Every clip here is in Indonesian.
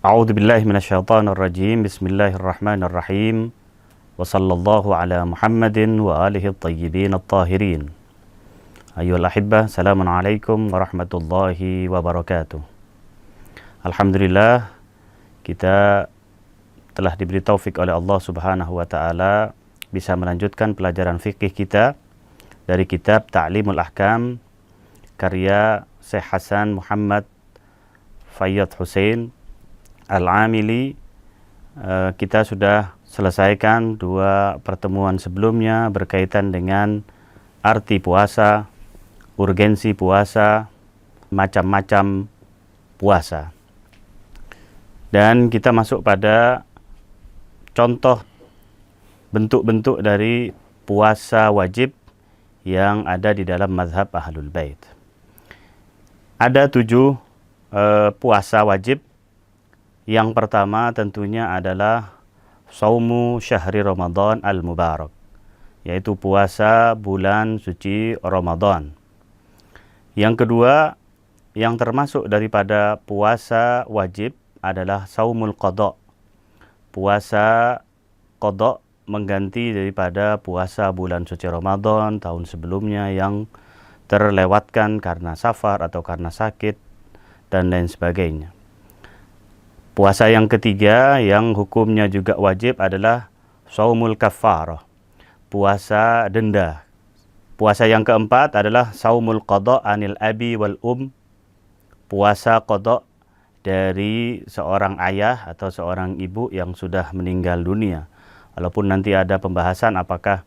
A'udzu billahi minasyaitonir rajim. Bismillahirrahmanirrahim. Wa sallallahu ala Muhammadin wa alihi thayyibin at-tahirin. Ayyuhal ahibbah, assalamualaikum warahmatullahi wabarakatuh. Alhamdulillah, kita telah diberi taufik oleh Allah Subhanahu wa taala bisa melanjutkan pelajaran fikih kita dari kitab Ta'limul Ahkam karya Syekh Hasan Muhammad Fayyad Hussein Al-Amili. Kita sudah selesaikan dua pertemuan sebelumnya berkaitan dengan arti puasa, urgensi puasa, macam-macam puasa. Dan kita masuk pada contoh bentuk-bentuk dari puasa wajib yang ada di dalam mazhab Ahlul Bait. Ada 7 puasa wajib. Yang pertama tentunya adalah Shaumu Syahri Ramadan Al-Mubarak, yaitu puasa bulan suci Ramadan. Yang kedua, yang termasuk daripada puasa wajib adalah Shaumul Qadha, puasa qadha, mengganti daripada puasa bulan suci Ramadan tahun sebelumnya yang terlewatkan karena safar atau karena sakit dan lain sebagainya. Puasa yang ketiga yang hukumnya juga wajib adalah Shaumul Kaffarah, puasa denda. Puasa yang keempat adalah Shaumul Qadha anil abi wal puasa qadha dari seorang ayah atau seorang ibu yang sudah meninggal dunia. Walaupun nanti ada pembahasan apakah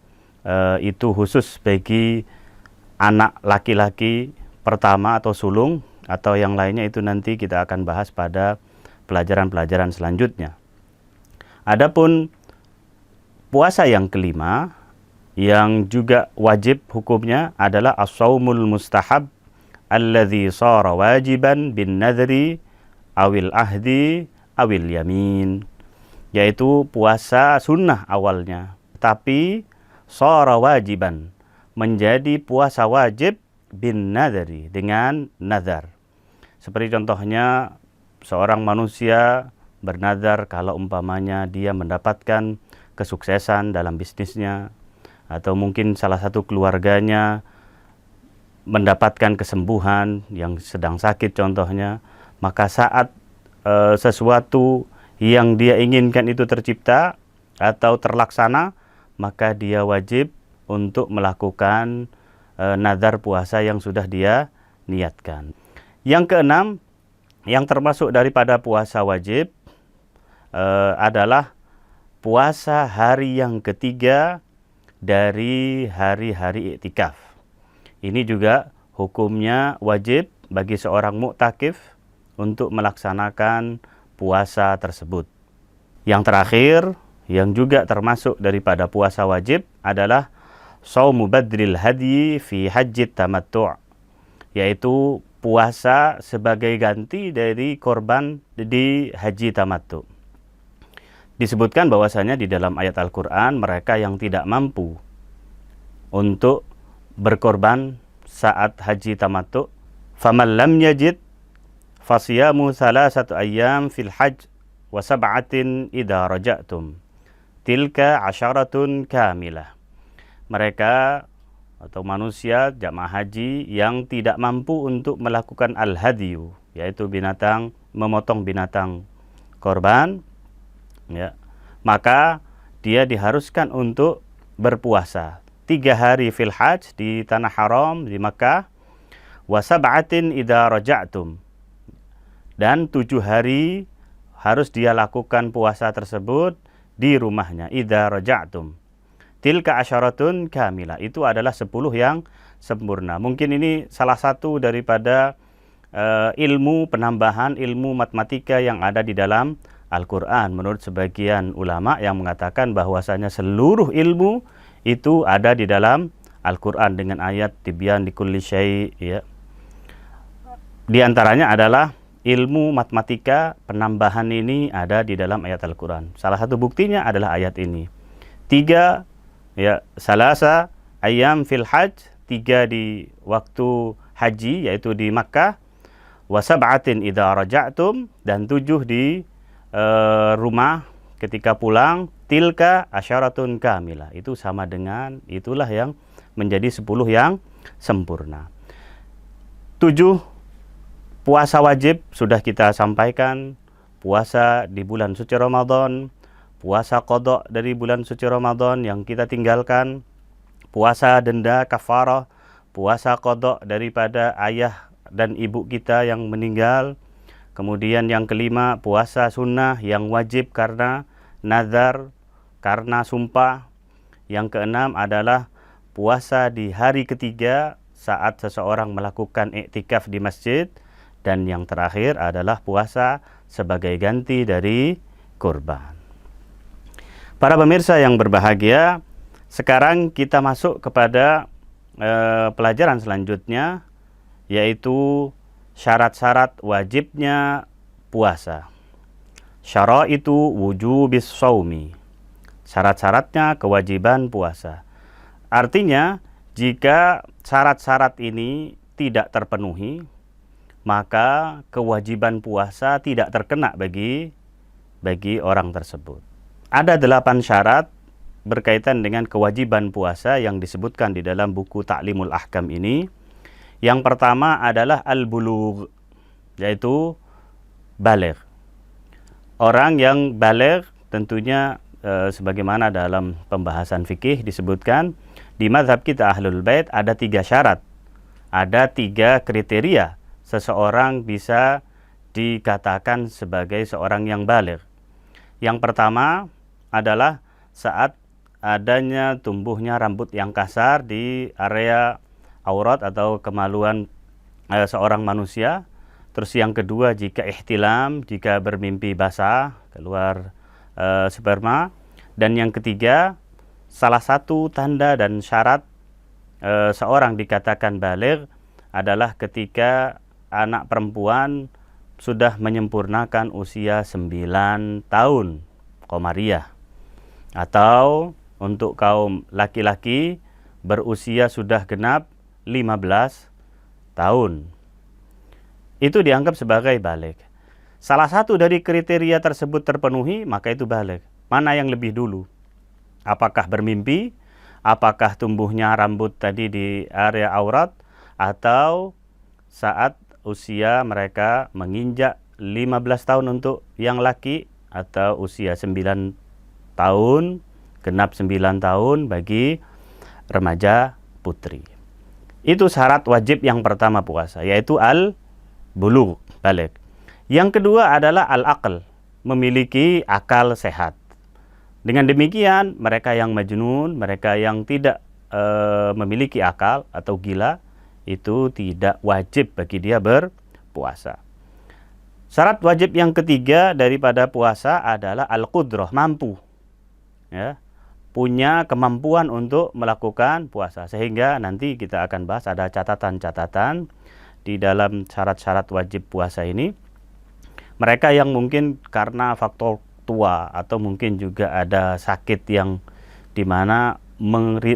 itu khusus bagi anak laki-laki pertama atau sulung, atau yang lainnya itu nanti kita akan bahas pada pelajaran-pelajaran selanjutnya. Adapun puasa yang kelima yang juga wajib hukumnya adalah as-shaumul mustahab alladzi shara wajiban bin nadri awil ahdi awil yamin, yaitu puasa sunnah awalnya tapi shara wajiban, menjadi puasa wajib bin nadri, dengan nazar. Seperti contohnya seorang manusia bernazar kalau umpamanya dia mendapatkan kesuksesan dalam bisnisnya, atau mungkin salah satu keluarganya mendapatkan kesembuhan yang sedang sakit contohnya, maka saat sesuatu yang dia inginkan itu tercipta atau terlaksana, maka dia wajib untuk melakukan nazar puasa yang sudah dia niatkan. Yang keenam, yang termasuk daripada puasa wajib adalah puasa hari yang ketiga dari hari-hari iktikaf. Ini juga hukumnya wajib bagi seorang muktakif untuk melaksanakan puasa tersebut. Yang terakhir, yang juga termasuk daripada puasa wajib adalah Shaumu Badril Hadyi fi Hajjit Tamattu', yaitu puasa sebagai ganti dari korban di haji tamattu. Disebutkan bahwasanya di dalam ayat Al-Quran, mereka yang tidak mampu untuk berkorban saat haji tamattu, faman lam yajid fasiyamu salasatu ayyam fil hajj wa sab'atin idza raja'tum tilka 'asyaratun kamilah. Mereka atau manusia jamaah haji yang tidak mampu untuk melakukan al-hadyu, yaitu binatang, memotong binatang korban, ya, maka dia diharuskan untuk berpuasa 3 hari fil hajj di tanah haram di Makkah, wa sab'atin idza raja'tum, dan 7 hari harus dia lakukan puasa tersebut di rumahnya, idza raja'tum. Tilka asyaratun kamilah, itu adalah 10 yang sempurna. Mungkin ini salah satu daripada ilmu penambahan ilmu matematika yang ada di dalam Al-Quran, menurut sebagian ulama yang mengatakan bahwasanya seluruh ilmu itu ada di dalam Al-Quran dengan ayat tibyan likulli syai', ya. Di antaranya adalah ilmu matematika, penambahan ini ada di dalam ayat Al-Quran. Salah satu buktinya adalah ayat ini. 3 ya, salasa ayyam fil hajj, 3 di waktu haji yaitu di Makkah, wa sab'atin idza raja'tum, dan 7 di rumah, ketika pulang, tilka asyaratun kamilah. Itu sama dengan, itulah yang menjadi 10 yang sempurna. 7, puasa wajib sudah kita sampaikan. Puasa di bulan suci Ramadan, puasa qadha dari bulan suci Ramadan yang kita tinggalkan, puasa denda kafarah, puasa qadha daripada ayah dan ibu kita yang meninggal. Kemudian yang kelima, puasa sunnah yang wajib karena nazar, karena sumpah. Yang keenam adalah puasa di hari ketiga saat seseorang melakukan iktikaf di masjid. Dan yang terakhir adalah puasa sebagai ganti dari kurban. Para pemirsa yang berbahagia, sekarang kita masuk kepada pelajaran selanjutnya, yaitu syarat-syarat wajibnya puasa. Syaraitu wujubis shaumi. Syarat-syaratnya kewajiban puasa. Artinya, jika syarat-syarat ini tidak terpenuhi, maka kewajiban puasa tidak terkena bagi orang tersebut. Ada 8 syarat berkaitan dengan kewajiban puasa yang disebutkan di dalam buku Ta'limul Ahkam ini. Yang pertama adalah al-bulugh, yaitu baligh. Orang yang baligh tentunya sebagaimana dalam pembahasan fikih disebutkan, di mazhab kita Ahlul Bait ada 3 syarat. Ada 3 kriteria seseorang bisa dikatakan sebagai seorang yang baligh. Yang pertama adalah saat adanya tumbuhnya rambut yang kasar di area aurat atau kemaluan seorang manusia. Terus yang kedua, jika ihtilam, jika bermimpi basah, keluar sperma. Dan yang ketiga, salah satu tanda dan syarat seorang dikatakan baligh adalah ketika anak perempuan sudah menyempurnakan usia 9 tahun komariah. Atau untuk kaum laki-laki berusia sudah genap 15 tahun. Itu dianggap sebagai baligh. Salah satu dari kriteria tersebut terpenuhi, maka itu baligh. Mana yang lebih dulu? Apakah bermimpi? Apakah tumbuhnya rambut tadi di area aurat? Atau saat usia mereka menginjak 15 tahun untuk yang laki, atau usia 9 tahun, genap 9 tahun bagi remaja putri. Itu syarat wajib yang pertama puasa, yaitu al-bulugh, baligh. Yang kedua adalah al-aql, memiliki akal sehat. Dengan demikian, mereka yang majnun, mereka yang tidak memiliki akal atau gila, itu tidak wajib bagi dia berpuasa. Syarat wajib yang ketiga daripada puasa adalah al-qudrah, mampu. Ya, punya kemampuan untuk melakukan puasa. Sehingga nanti kita akan bahas, ada catatan-catatan di dalam syarat-syarat wajib puasa ini. Mereka yang mungkin karena faktor tua atau mungkin juga ada sakit yang dimana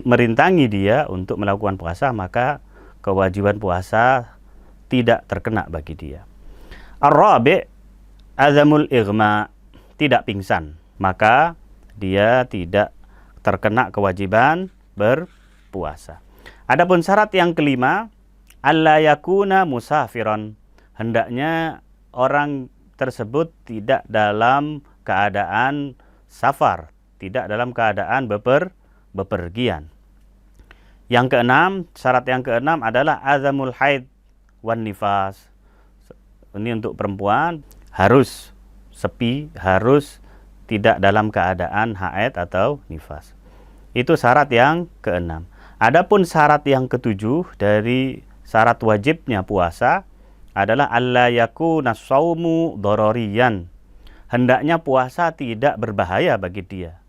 merintangi dia untuk melakukan puasa, maka kewajiban puasa tidak terkena bagi dia. Ar-rabi' azamul ighma, tidak pingsan, maka dia tidak terkena kewajiban berpuasa. Adapun syarat yang kelima, alla yakuna musafiran, hendaknya orang tersebut tidak dalam keadaan safar, tidak dalam keadaan bepergian. Yang keenam, syarat yang keenam adalah azamul haid wan nifas. Ini untuk perempuan harus sepi, harus tidak dalam keadaan haid atau nifas. Itu syarat yang keenam. Adapun syarat yang ketujuh dari syarat wajibnya puasa adalah alla yakuna shaumu darariyan. Hendaknya puasa tidak berbahaya bagi dia.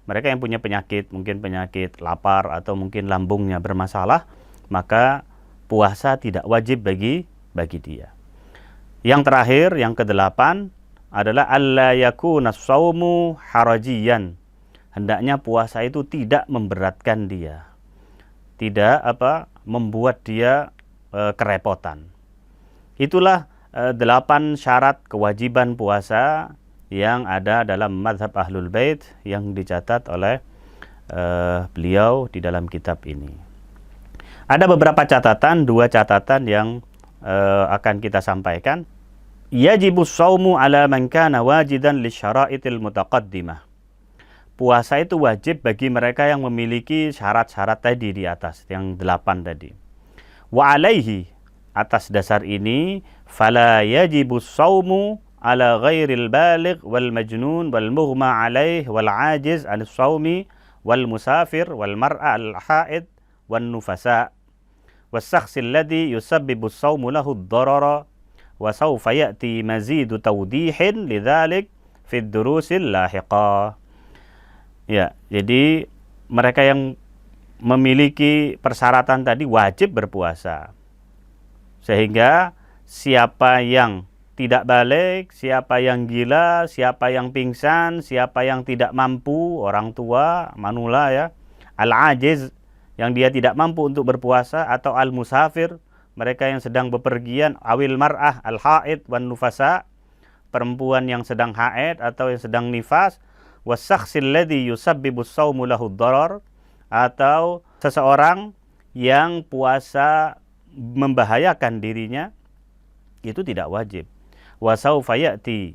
Mereka yang punya penyakit, mungkin penyakit lapar atau mungkin lambungnya bermasalah, maka puasa tidak wajib bagi dia. Yang terakhir, yang kedelapan adalah alla yakuna shaumu harajiyan. Hendaknya puasa itu tidak memberatkan dia. Tidak membuat dia kerepotan. Itulah 8 syarat kewajiban puasa yang ada dalam mazhab Ahlul Bait yang dicatat oleh beliau di dalam kitab ini. Ada beberapa catatan, dua catatan yang akan kita sampaikan. Yajibus shaumu ala man kana wajidan lisyara'itil mutaqaddimah. Puasa itu wajib bagi mereka yang memiliki syarat-syarat tadi di atas, yang 8 tadi. Wa alaihi, atas dasar ini, fala yajibus shaumu ala ghairil baligh wal majnun wal mughma alaih wal ajiz an shaumi wal musafir wal mar'a al haid wan nufasa was shakhsil ladzi yusabbibu shaumu lahu ad-darara wa sawfa ya'ti mazidu tawdihin lidzalik fi ad-durusil lahiqah. Ya, jadi mereka yang memiliki persyaratan tadi wajib berpuasa. Sehingga siapa yang tidak balik, siapa yang gila, siapa yang pingsan, siapa yang tidak mampu, orang tua, manula ya, al-ajiz, yang dia tidak mampu untuk berpuasa, atau al-musafir, mereka yang sedang bepergian, awil mar'ah, al-haid, wan nufasa, perempuan yang sedang haid atau yang sedang nifas, wasakhsil ladzi yusabbibu shaumu lahu ad-darar, atau seseorang yang puasa membahayakan dirinya, itu tidak wajib. Wa sawfa ya'ti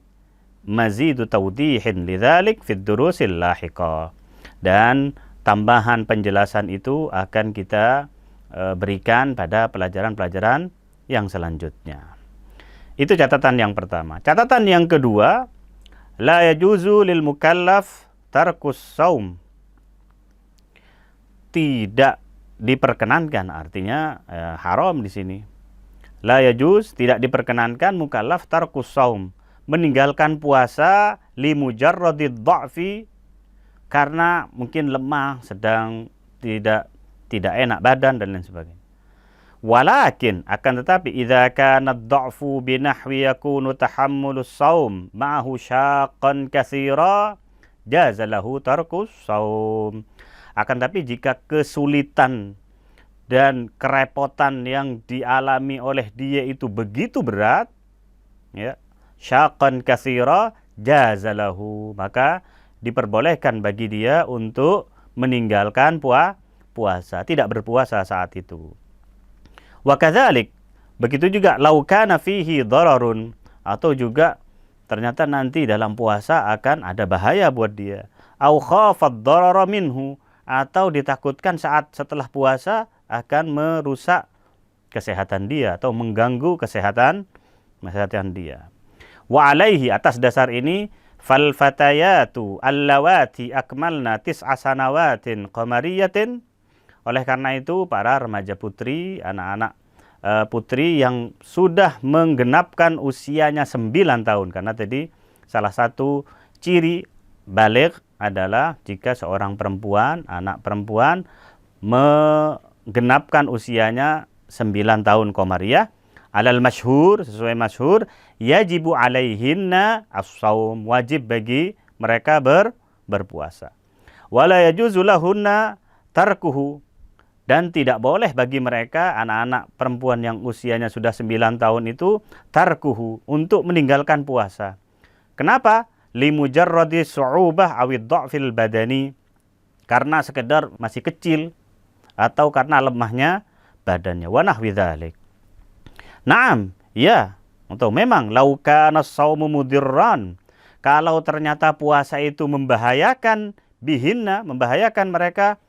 mazidu tawdihin lidzalik fid durusil lahiqah. Dan tambahan penjelasan itu akan kita berikan pada pelajaran-pelajaran yang selanjutnya. Itu catatan yang pertama. Catatan yang kedua, la yajuzu lil mukallaf tarkus saum. Tidak diperkenankan, artinya haram di sini. La yajuz, tidak diperkenankan mukallaf tarkus saum, meninggalkan puasa li mujarradid dha'fi, karena mungkin lemah, sedang tidak enak badan dan lain sebagainya. Walakin, akan tetapi, idza kana ad-dha'fu binahwi yakunu tahammulus saum ma'ahu syaqqan katsira jaza lahu tarkus saum. Akan tapi jika kesulitan dan kerepotan yang dialami oleh dia itu begitu berat, ya, syaqqan katsira jaza lahu, maka diperbolehkan bagi dia untuk meninggalkan puasa, tidak berpuasa saat itu. Wa kadzalik, begitu juga lau kana fihi dararun, atau juga ternyata nanti dalam puasa akan ada bahaya buat dia. Au khafad darara minhu, atau ditakutkan saat setelah puasa akan merusak kesehatan dia atau mengganggu kesehatan dia. Wa alaihi, atas dasar ini, fal fatayatu allawati akmalna tis'a sanawatin qamariyatin, oleh karena itu para remaja putri, anak-anak putri yang sudah menggenapkan usianya 9 tahun, karena tadi salah satu ciri baligh adalah jika seorang perempuan, anak perempuan menggenapkan usianya 9 tahun qamariyah, alal masyhur, sesuai masyhur, yajibu alaihinna as-shaum, wajib bagi mereka berpuasa. Wala yajuzu lahunna tarkuhu, dan tidak boleh bagi mereka, anak-anak perempuan yang usianya sudah 9 tahun itu, tarkuhu, untuk meninggalkan puasa. Kenapa? Limujarradi su'ubah awid dha'fil badani, karena sekedar masih kecil atau karena lemahnya badannya. Wa nahwi dzalik. Naam, ya, untuk memang lau kana shaumu mudirran, kalau ternyata puasa itu membahayakan bihinna, membahayakan mereka,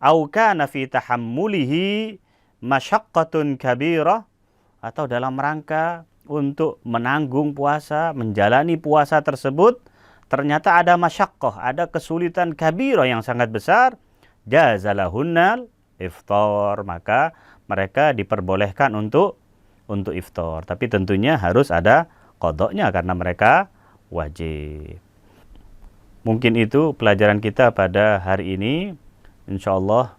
au kana fi tahammulihi masyaqqatun kabirah, atau dalam rangka untuk menanggung puasa, menjalani puasa tersebut ternyata ada masyaqqah, ada kesulitan kabirah yang sangat besar, jazalahunnal iftar, maka mereka diperbolehkan untuk iftar, tapi tentunya harus ada qadanya karena mereka wajib. Mungkin itu pelajaran kita pada hari ini. InsyaAllah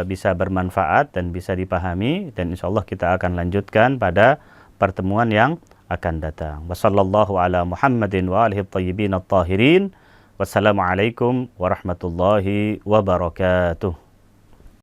bisa bermanfaat dan bisa dipahami, dan InsyaAllah kita akan lanjutkan pada pertemuan yang akan datang. Wassallallahu ala Muhammadin wa alihi thayyibin at-tahirin. Wassalamualaikum warahmatullahi wabarakatuh.